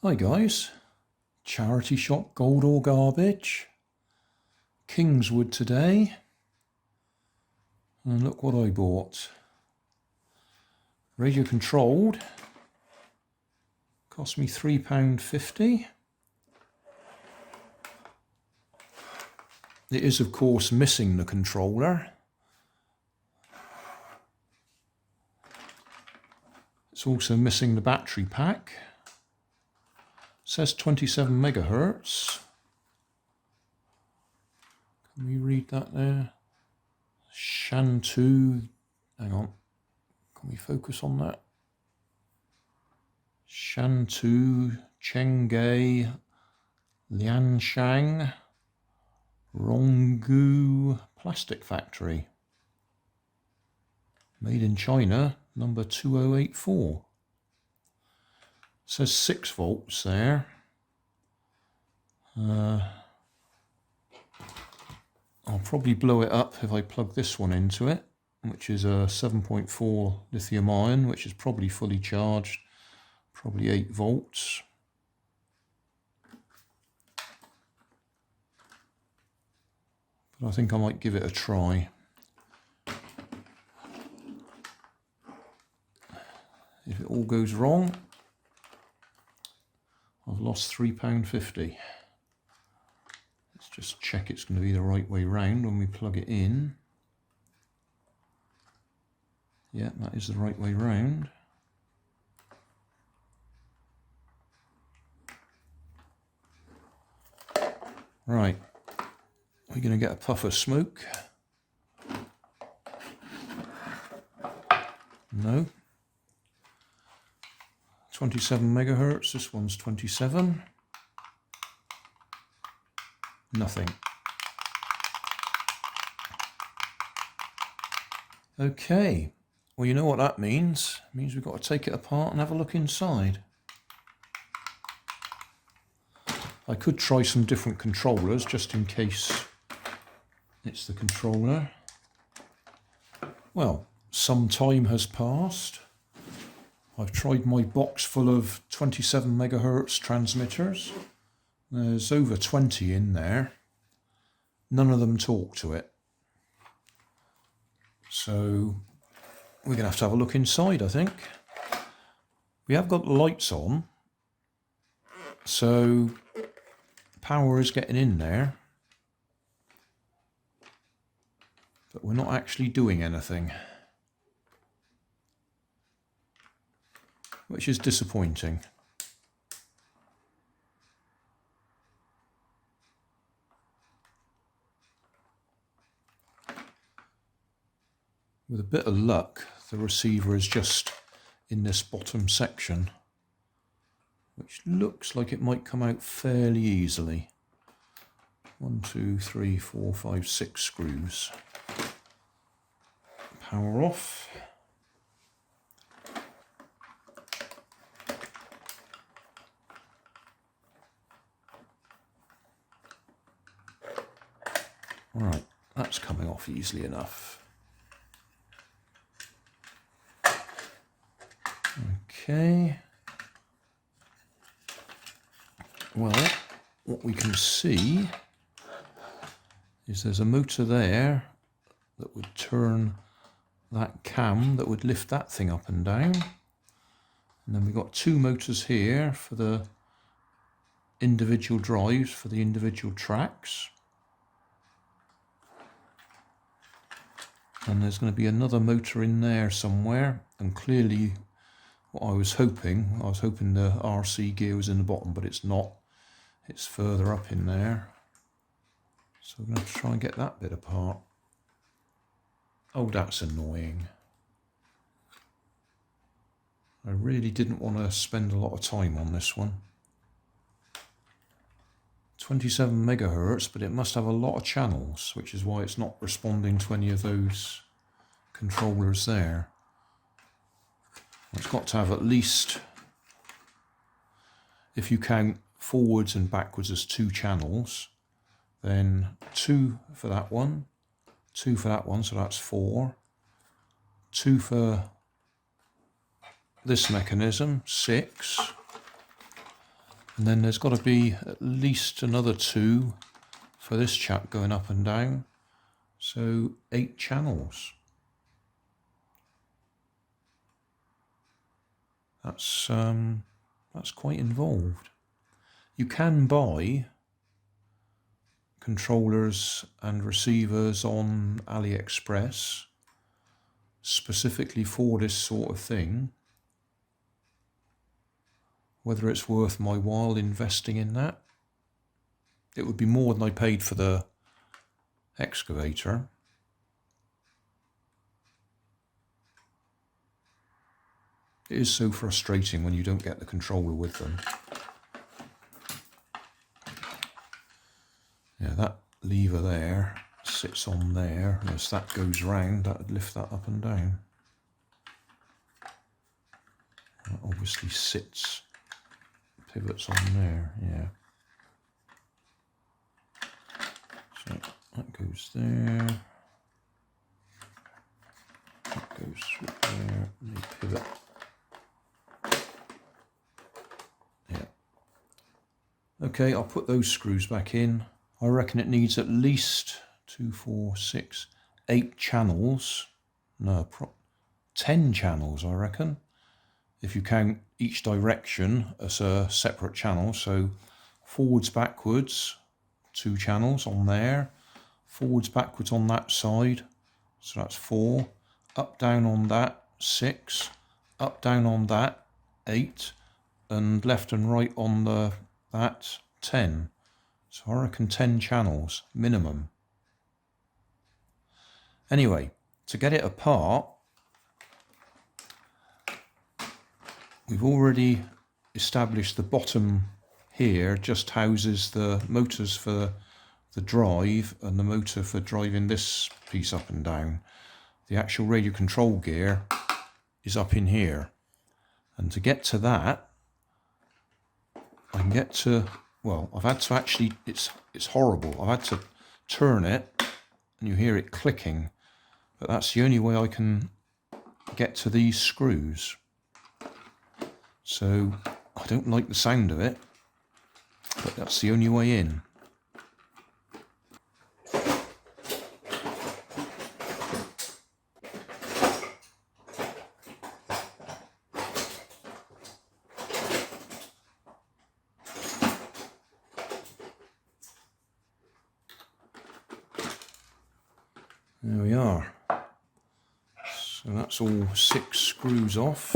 Hi guys, charity shop gold or garbage, Kingswood today, and look what I bought. Radio controlled, cost me £3.50. It is of course missing the controller. It's also missing the battery pack. It says 27 megahertz. Can we read that there? Shantou, hang on, can we focus on that? Shantou, Chengay, Lianshan, Ronggu Plastic Factory. Made in China, number 2084. It says 6 volts there. I'll probably blow it up if I plug this one into it, which is a 7.4 lithium ion, which is probably fully charged, probably 8 volts. But I think I might give it a try. If it all goes wrong, I've lost £3.50. Let's just check it's going to be the right way round when we plug it in. Yeah, that is the right way round. Right, we're going to get a puff of smoke. No. 27 megahertz, this one's 27. Nothing. Okay, well you know what that means. It means we've got to take it apart and have a look inside. I could try some different controllers just in case it's the controller. Well, some time has passed. I've tried my box full of 27 megahertz transmitters. There's over 20 in there. None of them talk to it. So we're going to have a look inside, I think. We have got the lights on, so power is getting in there. But we're not actually doing anything, which is disappointing. With a bit of luck, the receiver is just in this bottom section, which looks like it might come out fairly easily. 1, 2, 3, 4, 5, 6 screws. Power off. Right, that's coming off easily enough. Okay. Well, what we can see is there's a motor there that would turn that cam, that would lift that thing up and down. And then we've got 2 motors here for the individual drives, for the individual tracks. And there's going to be another motor in there somewhere, and clearly what I was hoping the RC gear was in the bottom, but it's not. It's further up in there. So we're going to have to try and get that bit apart. Oh, that's annoying. I really didn't want to spend a lot of time on this one. 27 megahertz, but it must have a lot of channels, which is why it's not responding to any of those controllers there. It's got to have at least, if you count forwards and backwards as 2 channels, then 2 for that one, 2 for that one, so that's 4, 2 for this mechanism, 6, And then there's got to be at least another 2 for this chap going up and down. So 8 channels. That's quite involved. You can buy controllers and receivers on AliExpress specifically for this sort of thing. Whether it's worth my while investing in that, it would be more than I paid for the excavator. It is so frustrating when you don't get the controller with them. Yeah, that lever there sits on there, and as that goes round, that would lift that up and down. That obviously sits, pivots on there, yeah. So that goes there, that goes through there, and they pivot. Yeah. Okay, I'll put those screws back in. I reckon it needs at least 2, 4, 6, 8 channels. No, 10 channels, I reckon. If you count each direction as a separate channel. So forwards, backwards, 2 channels on there. Forwards, backwards on that side. So that's 4. Up, down on that, 6. Up, down on that, 8. And left and right on that, 10. So I reckon 10 channels minimum. Anyway, to get it apart, we've already established the bottom here just houses the motors for the drive and the motor for driving this piece up and down. The actual radio control gear is up in here. And to get to that, I can get to, well, I've had to actually, it's horrible. I've had to turn it and you hear it clicking, but that's the only way I can get to these screws. So I don't like the sound of it, but that's the only way in. There we are. So that's all 6 screws off.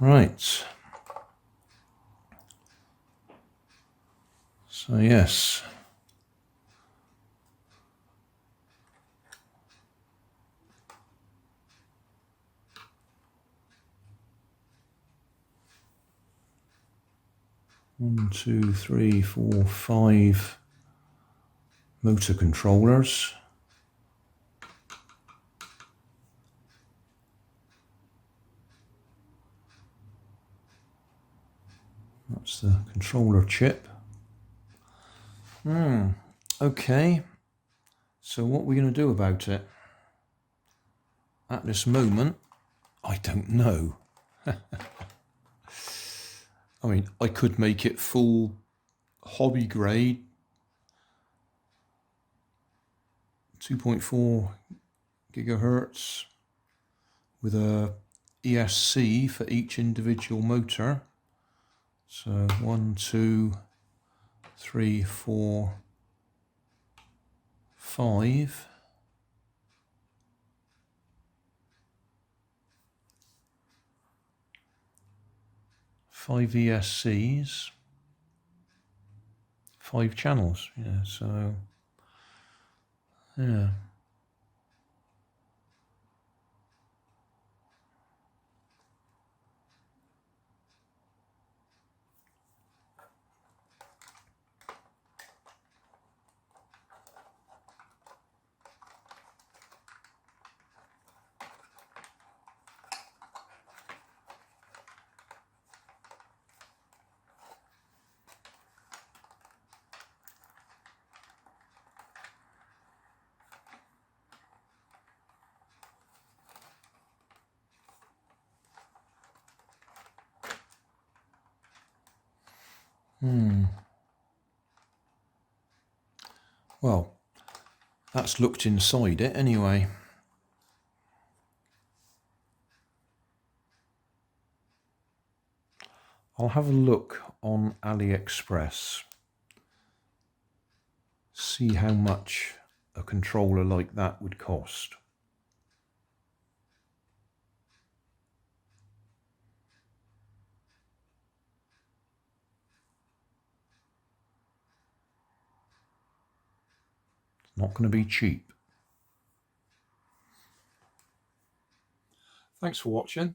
Right. So yes. One, 2, 3, 4, 5 motor controllers. That's the controller chip. Okay. So what are we going to do about it? At this moment, I don't know. I mean, I could make it full hobby grade, 2.4 gigahertz with a ESC for each individual motor. So 1, 2, 3, 4, 5. Five ESCs, 5 channels, yeah, so, yeah. Well, that's looked inside it anyway. I'll have a look on AliExpress, see how much a controller like that would cost. It's not going to be cheap. Thanks for watching.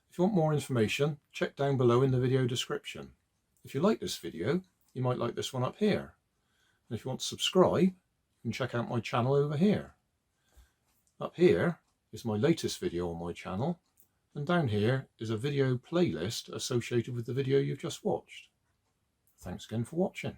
If you want more information, check down below in the video description. If you like this video, you might like this one up here. And if you want to subscribe, you can check out my channel over here. Up here is my latest video on my channel, and down here is a video playlist associated with the video you've just watched. Thanks again for watching.